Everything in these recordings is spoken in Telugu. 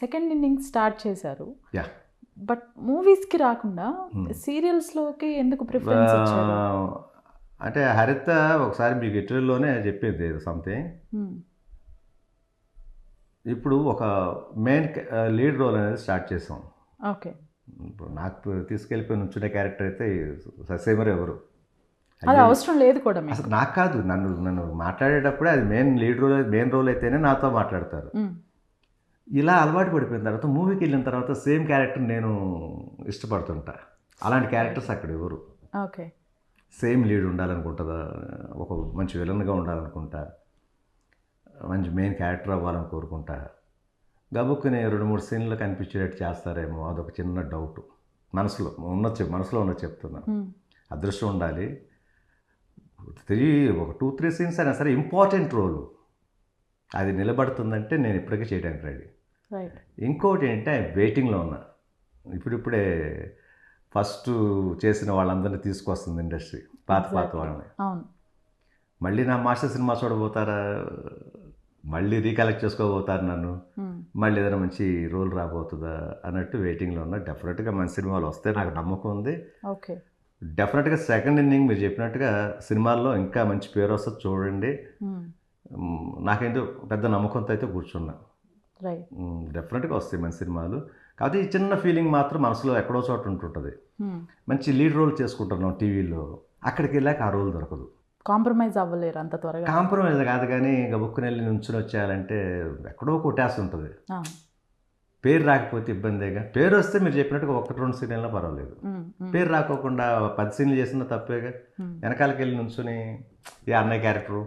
సెకండ్ ఇన్నింగ్స్ స్టార్ట్ చేశారు. యా బట్ మూవీస్కి రాకుండా సీరియల్స్లోకి ఎందుకు ప్రిఫరెన్స్ ఇచ్చారు? అంటే హరిత ఒకసారి మీకు ఇంటర్వ్యూలోనే చెప్పింది సంథింగ్. ఇప్పుడు ఒక మెయిన్ లీడ్ రోల్ అనేది స్టార్ట్ చేసాం. ఓకే. ఇప్పుడు నాకు తీసుకెళ్ళిపోయి నుంచునే క్యారెక్టర్ అయితే ససేమరు ఎవరు అది అవసరం లేదు కూడా అసలు నాకు కాదు, నన్ను మాట్లాడేటప్పుడే అది మెయిన్ రోల్ అయితేనే నాతో మాట్లాడతారు. ఇలా అలవాటు పడిపోయిన తర్వాత మూవీకి వెళ్ళిన తర్వాత సేమ్ క్యారెక్టర్ నేను ఇష్టపడుతుంటా. అలాంటి క్యారెక్టర్స్ అక్కడ ఎవరు. ఓకే. సేమ్ లీడ్ ఉండాలనుకుంటుందా, ఒక మంచి విలన్గా ఉండాలనుకుంటా, మంచి మెయిన్ క్యారెక్టర్ అవ్వాలని కోరుకుంటా. గబుక్కుని 2-3 సీన్లు కనిపించేటట్టు చేస్తారేమో అదొక చిన్న డౌట్ మనసులో ఉన్న చెప్తున్నా. అదృష్టం ఉండాలి. ఒక 2-3 సీన్స్ అయినా సరే ఇంపార్టెంట్ రోల్ అది నిలబడుతుందంటే నేను ఇప్పటికే చేయడానికి రెడీ. ఇంకోటి ఏంటంటే వెయిటింగ్లో ఉన్నా. ఇప్పుడిప్పుడే ఫస్ట్ చేసిన వాళ్ళందరినీ తీసుకొస్తుంది ఇండస్ట్రీ, పాత వాళ్ళని. మళ్ళీ నా మాస్టర్ సినిమా చూడబోతారా, మళ్ళీ రీకలెక్ట్ చేసుకోబోతారు నన్ను, మళ్ళీ ఏదైనా మంచి రోల్ రాబోతుందా అన్నట్టు వెయిటింగ్లో ఉన్నా. డెఫినెట్గా మంచి సినిమాలు వస్తే నాకు నమ్మకం ఉంది. ఓకే. డెఫినెట్గా సెకండ్ ఇన్నింగ్ మీరు చెప్పినట్టుగా సినిమాల్లో ఇంకా మంచి పేరు వస్తుంది చూడండి. నాకేంటో పెద్ద నమ్మకంతో అయితే కూర్చున్నా. డెఫినెట్గా వస్తాయి మంచి సినిమాలు. కాకపోతే ఈ చిన్న ఫీలింగ్ మాత్రం మనసులో ఎక్కడో చోట ఉంటుంటుంది. మంచి లీడ్ రోల్ చేసుకుంటున్నాం టీవీలో, అక్కడికి వెళ్ళాక ఆ రోల్ దొరకదు. కాంప్రమైజ్ అవ్వలేరు అంత త్వరగా. కాంప్రమైజ్ కాదు కానీ గబుక్కుని వెళ్ళి నుంచుని వచ్చేయాలంటే ఎక్కడో కొట్టేస్తుంటుంది. పేరు రాకపోతే ఇబ్బందేగా. పేరు వస్తే మీరు చెప్పినట్టుగా 1-2 సీన్లైనా పర్వాలేదు. పేరు రాకోకుండా 10 సీన్లు చేసినా తప్పేగా. వెనకాలకి వెళ్ళి నుంచుని ఏ అన్నయ్య క్యారెక్టరు,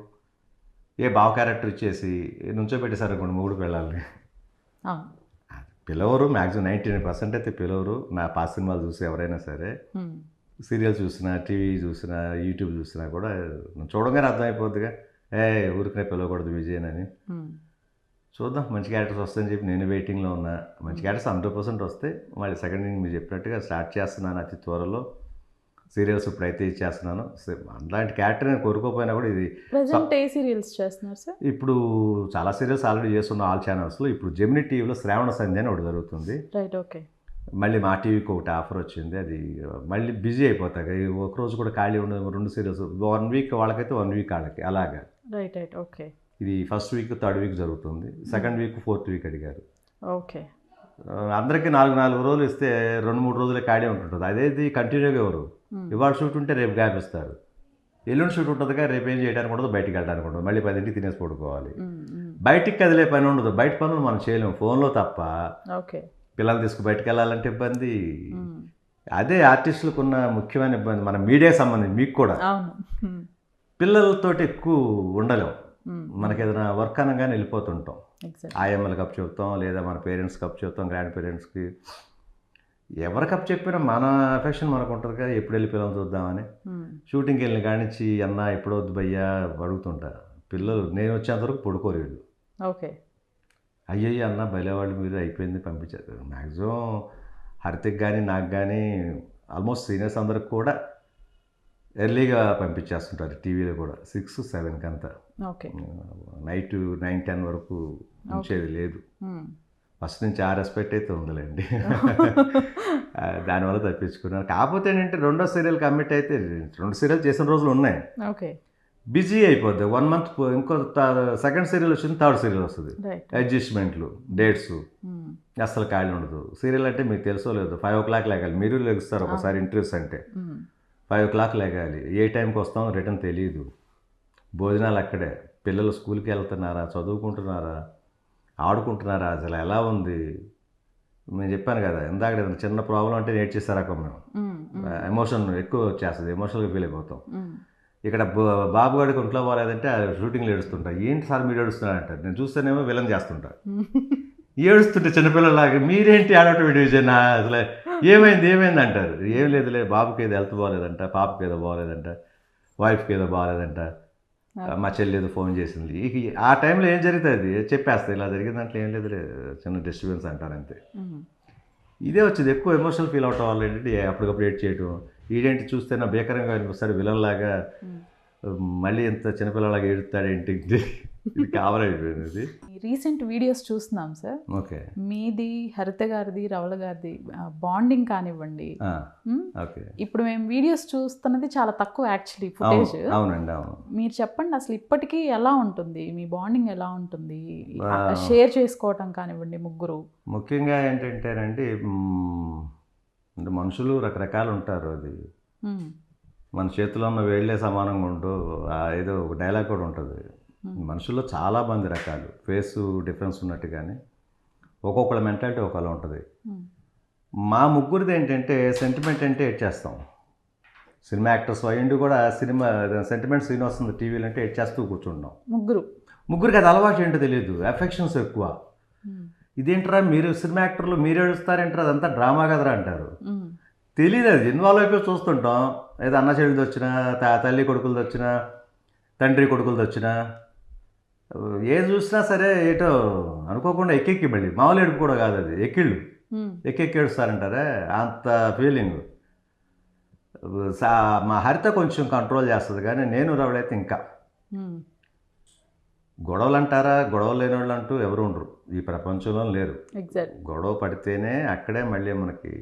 ఏ బావ క్యారెక్టర్ ఇచ్చేసి నుంచోబెట్టేసారు అనుకోండి మూడు పిల్లల్ని. పిలవరు, మ్యాక్సిమం 99% అయితే పిలవరు. నా పాత సినిమాలు చూసి ఎవరైనా సరే, సీరియల్స్ చూసినా, టీవీ చూసినా, యూట్యూబ్ చూసినా కూడా చూడగానే అర్థమైపోద్దిగా ఊరికనే పిలవకూడదు విజయన్ అని. చూద్దాం మంచి క్యారెక్టర్స్ వస్తాయని చెప్పి నేను వెయిటింగ్లో ఉన్నా. మంచి క్యారెక్టర్స్ 100% వస్తే మళ్ళీ సెకండ్ ఇన్నింగ్ మీరు చెప్పినట్టుగా స్టార్ట్ చేస్తున్నాను అతి త్వరలో. సీరియల్స్ ఇప్పుడైతే ఇచ్చేస్తున్నాను. అలాంటి క్యారెక్టర్ నేను కోరుకోపోయినా కూడా ఇది ప్రెజెంట్ ఏ సీరియల్స్ చేస్తున్నారు సార్? ఇప్పుడు చాలా సీరియల్స్ ఆల్రెడీ చేస్తున్నాం ఆల్ ఛానల్స్లో. ఇప్పుడు జెమినీ టీవీలో శ్రావణ సంధ్య అని ఒకటి జరుగుతుంది. ఓకే. మళ్ళీ మా టీవీకి ఒకటి ఆఫర్ వచ్చింది. అది మళ్ళీ బిజీ అయిపోతాయి. ఒకరోజు కూడా ఖాళీ ఉండదు. 2 సీరియల్స్ 1 వీక్ వాళ్ళకైతే 1 వీక్ వాళ్ళకి అలాగా. ఓకే. ఇది ఫస్ట్ వీక్ 3rd వీక్ జరుగుతుంది. సెకండ్ వీక్ 4th వీక్ అడిగారు. ఓకే. అందరికీ 4 రోజులు ఇస్తే 2-3 రోజులే ఖాళీ ఉంటుంటుంది. అదేది కంటిన్యూగా ఎవరు ఇవాళ షూట్ ఉంటే రేపు గ్యాప్ ఇస్తారు, ఎల్లుండి షూట్ ఉంటుందిగా రేపు ఏం చేయడానికి ఉండదు, బయటికి వెళ్ళడానికి ఉండదు, మళ్ళీ 10ంటికి తినేసి పడుకోవాలి. బయటికి కదిలే పని ఉండదు. బయట పనులు మనం చేయలేము ఫోన్లో తప్ప. ఓకే. పిల్లలు తీసుకు బయటకు వెళ్ళాలంటే ఇబ్బంది. అదే ఆర్టిస్టులకు ఉన్న ముఖ్యమైన ఇబ్బంది. మన మీడియాకి సంబంధించి మీకు కూడా పిల్లలతోటి ఎక్కువ ఉండలేం. మనకి ఏదైనా వర్క్ అనగానే వెళ్ళిపోతుంటాం. ఆయమ్మలు కప్ చెప్తాం, లేదా మన పేరెంట్స్ కప్ చెప్తాం, గ్రాండ్ పేరెంట్స్కి. ఎవరి కప్ చెప్పినా మన అఫెక్షన్ మనకు ఉంటుంది కదా, ఎప్పుడు వెళ్ళి పిల్లలు చూద్దామని. షూటింగ్కి వెళ్ళిన కాడి నుంచి అన్న ఎప్పుడు వద్దు భయ్యా అడుగుతుంటా. పిల్లలు నేను వచ్చేంతవరకు పడుకోరు వీళ్ళు. ఓకే. అయ్యయ్య అన్న భలేవాళ్ళు మీరు అయిపోయింది పంపించారు. మ్యాక్సిమం హరితకి కానీ నాకు కానీ ఆల్మోస్ట్ సీనియర్స్ అందరికి కూడా ఎర్లీగా పంపించేస్తుంటారు టీవీలో కూడా 6-7 అంతా. నైట్ 9-10 వరకు ఉంచేది లేదు. ఫస్ట్ నుంచి ఆ రెస్పెక్ట్ అయితే ఉందిలేండి. దానివల్ల తప్పించుకున్నాను. కాకపోతే ఏంటంటే 2వ సీరియల్ కమిట్ అయితే 2 సీరియల్ చేసిన రోజులు ఉన్నాయి. బిజీ అయిపోద్ది. 1 మంత్ ఇంకో సెకండ్ సీరియల్ వచ్చింది, 3rd సీరియల్ వస్తుంది. అడ్జస్ట్మెంట్లు, డేట్స్ అసలు ఖాళీ ఉండదు. సీరియల్ అంటే మీకు తెలుసో లేదు, 5 o'clock లేగాలి. మీరు లెగుస్తారు ఒకసారి ఇంటర్వ్యూస్ అంటే 5 o'clock లేగాలి. ఏ టైంకి వస్తామో రిటర్న్ తెలియదు. భోజనాలు అక్కడే. పిల్లలు స్కూల్కి వెళ్తున్నారా, చదువుకుంటున్నారా, ఆడుకుంటున్నారా, అసలు ఎలా ఉంది. నేను చెప్పాను కదా ఇందాక చిన్న ప్రాబ్లం అంటే నేర్చేస్తారాక మేము ఎమోషన్ ఎక్కువ వచ్చేస్తుంది, ఎమోషనల్గా ఫీల్ అయిపోతాం. ఇక్కడ బాబు గారికి ఒంట్లో పోలేదంటే షూటింగ్లో ఏడుస్తుంటా. ఏంటి సార్ మీరు ఏడుస్తున్నారంటారు. నేను చూస్తేనేమో విలన్ చేస్తుంటా. ఏడుస్తుంటే చిన్నపిల్లలాగా మీరేంటి ఆడటం విజయన అసలు ఏమైంది అంటారు. ఏం లేదులే బాబుకి ఏదో హెల్త్ బాగాలేదంట, పాపకి ఏదో బాగాలేదంట, వైఫ్కి ఏదో బాగాలేదంట, మా చెల్లి ఏదో ఫోన్ చేసింది. ఆ టైంలో ఏం జరుగుతుంది చెప్పేస్తాయి. ఇలా జరిగిన దాంట్లో ఏం లేదు, చిన్న డిస్టర్బెన్స్ అంటారు అంతే. ఇదే వచ్చింది ఎక్కువ ఎమోషనల్ ఫీల్ అవటం వల్ల ఏంటంటే అప్పటికప్పుడు ఏడ్ చేయటం. ఈడేంటి చూస్తే నా భీకరంగా అనిపిస్తాడు విలన్ లాగా, మళ్ళీ ఎంత చిన్నపిల్లలాగా ఏడుస్తాడేంటి ఇది కావాలైపోయింది ఇది. రీసెంట్ వీడియోస్ చూస్తున్నాం సార్, ఓకే మీది హరిత గారిది రవళ గారిది బాండింగ్ కానివ్వండి. ఓకే ఇప్పుడు మేము వీడియోస్ చూస్తున్నది చాలా తక్కువ యాక్చువల్లీ ఫుటేజ్. అవునండి అవును. మీరు చెప్పండి అసలు ఇప్పటికీ ఎలా ఉంటుంది, మీ బాండింగ్ ఎలా ఉంటుంది, షేర్ చేసుకోవటం కానివ్వండి ముగ్గురు. ముఖ్యంగా ఏంటంటేనండి అంటే మనుషులు రకరకాలు ఉంటారు. అది మన చేతిలో ఉన్న వేళ్లే సమానంగా ఉంటూ ఏదో ఒక డైలాగ్ కూడా ఉంటుంది. మనుషుల్లో చాలా మంది రకాలు, ఫేస్ డిఫరెన్స్ ఉన్నట్టు కానీ ఒక్కొక్కళ్ళ మెంటాలిటీ ఒకలా ఉంటుంది. మా ముగ్గురిది ఏంటంటే సెంటిమెంట్ అంటే ఏడ్ చేస్తాం. సినిమా యాక్టర్స్ అయ్యిండి కూడా సినిమా సెంటిమెంట్ సీన్ వస్తుంది టీవీలో అంటే ఏడ్ చేస్తూ కూర్చుంటాం. ముగ్గురికి అది అలవాటు ఏంటో తెలియదు, ఎఫెక్షన్స్ ఎక్కువ. ఇదేంటరా మీరు సినిమా యాక్టర్లు మీరు ఏడుస్తారేంటారు, అదంతా డ్రామా కదరా అంటారు. తెలియదు, అది ఇన్వాల్వ్ అయిపోయి చూస్తుంటాం. ఏదో అన్న చెల్లిది వచ్చినా, తల్లి కొడుకులది వచ్చినా, తండ్రి కొడుకులది వచ్చినా, ఏది చూసినా సరే ఏటో అనుకోకుండా ఎక్కెక్కి మళ్ళీ మామూలు ఏడుపు కూడా కాదు, అది ఎక్కిళ్ళు ఎక్కెక్కి ఏడుస్తారంటారే అంత ఫీలింగ్. మా హరిత కొంచెం కంట్రోల్ చేస్తుంది కానీ నేను రవళైతే ఇంకా గొడవలు అంటారా, గొడవలు లేని వాళ్ళు అంటూ ఎవరు ఉండరు ఈ ప్రపంచంలో లేరు. గొడవ పడితేనే అక్కడే మళ్ళీ మనకి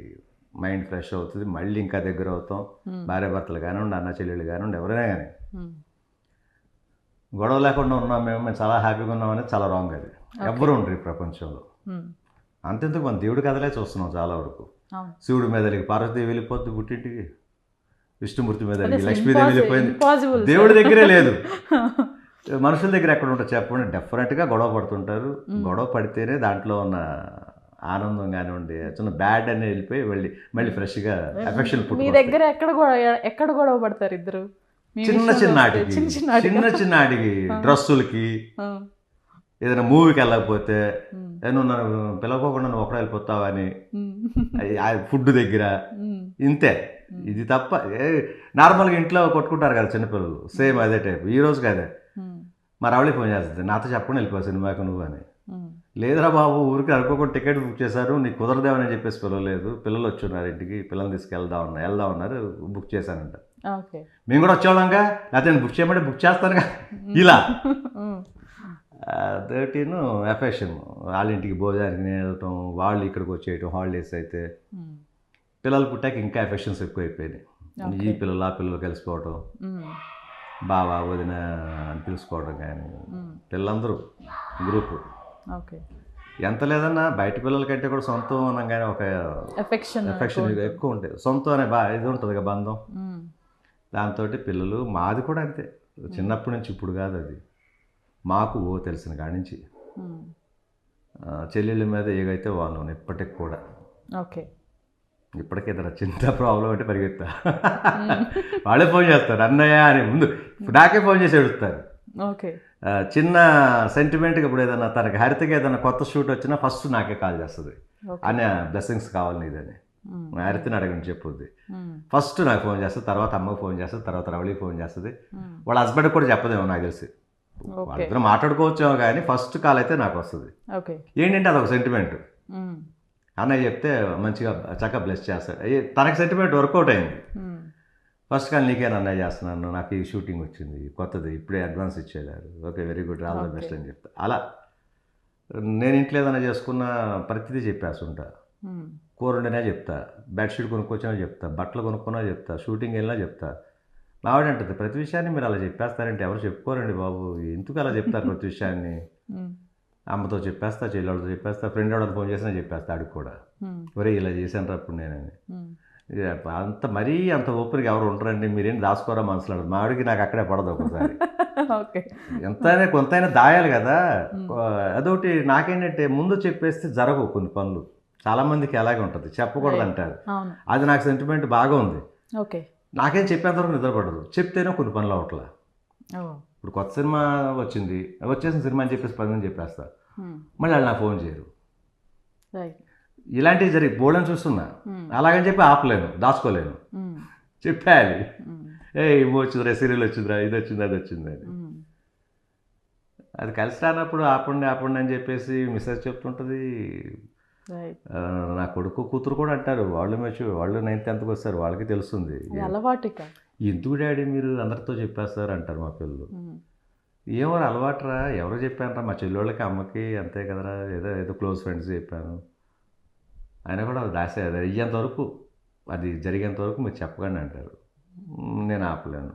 మైండ్ ఫ్రెష్ అవుతుంది, మళ్ళీ ఇంకా దగ్గర అవుతాం. భార్య భర్తలు కానివ్వండి, అన్న చెల్లెళ్ళు కానివ్వండి, ఎవరైనా కానీ గొడవ లేకుండా ఉన్నాం మేము చాలా హ్యాపీగా ఉన్నామనేది చాలా రాంగ్. అది ఎవ్వరు ఉండరు ఈ ప్రపంచంలో. అంతెందుకు మన దేవుడి కథలే చూస్తున్నాం చాలా వరకు. శివుడి మీద వెళ్ళి పార్వతీదేవి వెళ్ళిపోద్ది పుట్టింటికి, విష్ణుమూర్తి మీద వెళ్ళి లక్ష్మీదేవి వెళ్ళిపోయింది, దేవుడి దగ్గరే లేదు. మనుషుల దగ్గర ఎక్కడ ఉంటుంది చెప్పండి. డెఫినెట్గా గొడవ పడుతుంటారు. గొడవ పడితేనే దాంట్లో ఉన్న ఆనందం కానివ్వండి, చిన్న బ్యాడ్ అని వెళ్ళిపోయి మళ్ళీ ఫ్రెష్గా ఎఫెక్షన్ పుట్టి. మీ దగ్గర ఎక్కడ గొడవ పడతారు ఇద్దరు? చిన్నటికి డ్రెస్సులకి, ఏదైనా మూవీకి వెళ్ళకపోతే నువ్వు నన్ను పిలవకోకుండా నువ్వు ఒకడే వెళ్ళిపోతావు అని, ఫుడ్ దగ్గర ఇంతే. ఇది తప్ప నార్మల్గా ఇంట్లో కొట్టుకుంటారు కదా చిన్నపిల్లలు, సేమ్ అదే టైప్. ఈ రోజుకి అదే. మరి ఆవిడే ఫోన్ చేస్తుంది, నాతో చెప్పకుండా వెళ్ళిపోయావు సినిమాకి నువ్వు అని. లేదురా బాబు, ఊరికి అనుకోకుండా టికెట్ బుక్ చేశారు, నీకు కుదరదేమని చెప్పేసి పిలవలేదు, పిల్లలు వచ్చున్నారు ఇంటికి, పిల్లల్ని వెళ్దాం ఉన్నారు, బుక్ చేశానంట. మేము కూడా వచ్చేవాళ్ళంగా, లేకపోతే నేను బుక్ చేయమంటే బుక్ చేస్తానుగా. ఇలా అదొకటిను ఎఫెక్షన్. వాళ్ళ ఇంటికి భోజనానికి నేను వెళ్ళటం, వాళ్ళు ఇక్కడికి వచ్చేయటం, హాలిడేస్ అయితే. పిల్లలు పుట్టాక ఇంకా ఎఫెక్షన్స్ ఎక్కువైపోయినాయి. ఈ పిల్లలు ఆ పిల్లలు కలిసిపోవటం, బావా వదిన అని పిలుచుకోవడం కానీ, పిల్లలందరూ గ్రూపు. ఎంత లేదన్నా బయట పిల్లల కంటే కూడా సొంతం అనగానే ఒక ఎఫెక్షన్ ఎక్కువ ఉంటుంది. సొంతం అనే ఇది ఉంటుంది కదా బంధం. దాంతో పిల్లలు మాది కూడా అంతే, చిన్నప్పటి నుంచి ఇప్పుడు కాదు అది. మాకు తెలిసిన కాడి నుంచి చెల్లెళ్ళ మీద ఏగైతే వాళ్ళు ఇప్పటికి కూడా. ఇప్పటికే ఏదైనా చిన్న ప్రాబ్లం అంటే పరిగెత్తా, వాళ్ళే ఫోన్ చేస్తారు అన్నయ్య అని. ముందు నాకే ఫోన్ చేసి ఏడుస్తారు. చిన్న సెంటిమెంట్గా ఇప్పుడు ఏదైనా తనకి హరితకి ఏదైనా కొత్త షూట్ వచ్చినా ఫస్ట్ నాకే కాల్ చేస్తుంది, అన్న బ్లెస్సింగ్స్ కావాలి నీదని. హరితని అడగని చెప్పుద్ది. ఫస్ట్ నాకు ఫోన్ చేస్తుంది, తర్వాత అమ్మకి ఫోన్ చేస్తుంది, తర్వాత రవళికి ఫోన్ చేస్తుంది. వాళ్ళ హస్బెండ్కి కూడా చెప్పదేమో నాకు తెలిసి, వాళ్ళిద్దరూ మాట్లాడుకోవచ్చేమో కానీ ఫస్ట్ కాల్ అయితే నాకు వస్తుంది. ఏంటంటే అదొక సెంటిమెంట్. అన్నయ్య చెప్తే మంచిగా చక్కగా బ్లెస్ చేస్తాడు. తనకి సెంటిమెంట్ వర్కౌట్ అయింది. ఫస్ట్ కాల్ నీకేనా అన్నయ్య చేస్తున్నాను, నాకు ఈ షూటింగ్ వచ్చింది కొత్తది, ఇప్పుడే అడ్వాన్స్ ఇచ్చేదారు, okay very good, all the best అని చెప్తా. అలా నేను ఇంట్లో ఏదైనా చేసుకున్న ప్రతిదీ చెప్పేస్తుంటా. కూర వండినా చెప్తా, బెడ్షీట్ కొనుక్కొచ్చినా చెప్తా, బట్టలు కొనుక్కున్నా చెప్తా, షూటింగ్ వెళ్ళినా చెప్తా. ఆవిడ అంటుంది ప్రతి విషయాన్ని మీరు అలా చెప్పేస్తారంటే ఎవరు చెప్పుకోరండి బాబు, ఎందుకు అలా చెప్తారు ప్రతి విషయాన్ని. అమ్మతో చెప్పేస్తా, చెల్లెళ్ళతో చెప్పేస్తా, ఫ్రెండ్ ఎవడని ఫోన్ చేసినా చెప్పేస్తా ఆడికి కూడా, ఒరే ఇలా చేశాను అప్పుడు నేనని. అంత మరీ అంత ఓపెన్గా ఎవరు ఉంటారండి, మీరేం దాచుకోరా మనసులో. మా ఆవిడకి నాకు అక్కడే పడదు ఒకసారి. ఎంతైనా కొంతైనా దాయాలి కదా. అదొకటి నాకేంటంటే ముందు చెప్పేస్తే జరగవు కొన్ని పనులు. చాలామందికి అలాగే ఉంటుంది, చెప్పకూడదు అంటారు. అది నాకు సెంటిమెంట్ బాగా ఉంది. నాకేం చెప్పేంతవరకు నిద్రపడదు, చెప్తేనే కొన్ని పనులు అవట్లా. ఇప్పుడు కొత్త సినిమా వచ్చేసిన సినిమా అని చెప్పేసి 10 మంది చెప్పేస్తా, మళ్ళీ వాళ్ళు నాకు ఫోన్ చేయరు. ఇలాంటివి జరిగి బోల్డని చూస్తున్నా, అలాగని చెప్పి ఆపలేను, దాచుకోలేను, చెప్పాలి. ఇవి వచ్చిందిరా, సీరియల్ వచ్చిందిరా, ఇది వచ్చింది అది వచ్చింది అని. అది కలిసి రానప్పుడు ఆపండి అని చెప్పేసి మెసేజ్ చెప్తుంటుంది. నా కొడుకు కూతురు కూడా అంటారు, వాళ్ళు 9th 10th వస్తారు, వాళ్ళకి తెలుస్తుంది. ఎందుకు డాడీ మీరు అందరితో చెప్పేస్తారు అంటారు మా పిల్లలు. ఏమో అలవాటురా, ఎవరో చెప్పానురా, మా చెల్లెళ్ళకి అమ్మకి అంతే కదరా, ఏదో ఏదో క్లోజ్ ఫ్రెండ్స్ చెప్పాను. ఆయన కూడా అది దాసే, అది అయ్యేంత వరకు, అది జరిగేంత వరకు మీరు చెప్పకండి అంటారు. నేను ఆపలేను.